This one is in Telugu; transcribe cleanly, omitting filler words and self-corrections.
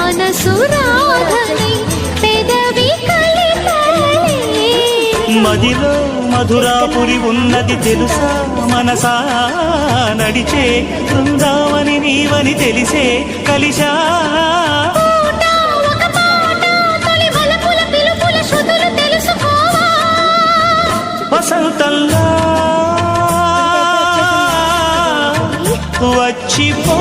మనసురాధనై పెదవి కలిపలే మదిలో మధురాపురి ఉన్నది తెలుసా మనసా నడిచే బృందావని నీవని తెలిసే కలిశా వసంతల్లా వచ్చిపో